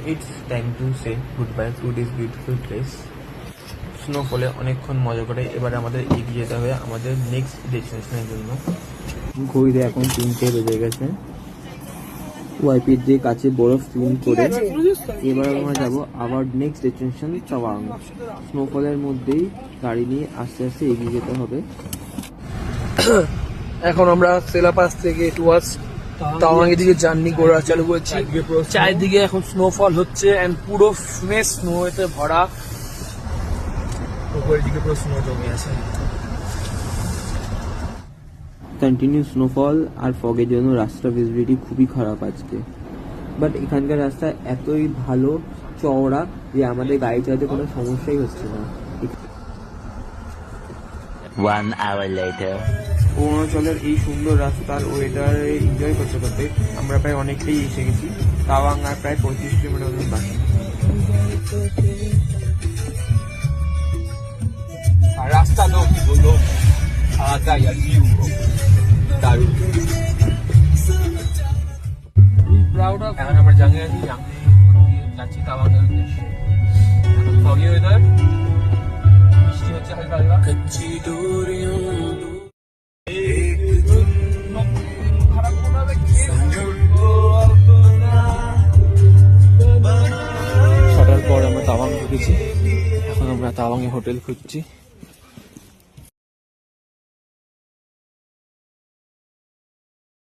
It's time to say goodbye to this beautiful place. স্নোফলে অনেকক্ষণ মজা করে এবার আমাদের এগিয়ে যেতে হবে আমাদের নেক্সট ডেস্টিনেশনের জন্য। ঘড়িতে এখন 3টে বেজে গেছে। ওয়াইপির দিয়ে কাছে বরফ ফিল করে এবার আমরা যাব আবার নেক্সট ডেস্টিনেশন তাওয়াং। স্নোফলের মধ্যেই গাড়ি নিয়ে আস্তে আস্তে এগিয়ে যেতে হবে। এখন আমরা সেলাপাস থেকে টুয়ার্ডস তাওয়াং এর দিকে জার্নি করা চালু করছি। চারিদিকে এখন স্নোফল হচ্ছে এন্ড পুরো স্নো এতে ভরা, উপরের দিকে পুরো স্নো জমে আছে। কন্টিনিউ স্নোফল আর ফগের জন্য রাস্তা ভিজিবিলিটি খুবই খারাপ আজকে, বাট এখানকার রাস্তা এতই ভালো চওড়া যে আমাদের গাড়ি চালাতে কোনো সমস্যাই হচ্ছে না। 1 hour later. অরুণাচলের এই সুন্দর রাস্তার ওয়েদারে এনজয় করতে করতে আমরা প্রায় অনেকটাই এসে গেছি। তাওয়াং আর প্রায় 35 কিলোমিটার মতন বাকি। রাস্তা তো কি বলবো, আলাদা ভিউ দারুণ। Proud of. এখন আমরা জাঙ্গে আছি, জাঙ্গে যাচ্ছি তাওয়াং এর উদ্দেশ্যে। এখন foggy weather, বৃষ্টি হচ্ছে হালকা হালকা। কচ্চি ডোরিয়াঁ ছটার পর আমরা তাওয়াং ঢুকেছি। এখন আমরা তাওয়াং এ হোটেল খুঁজছি।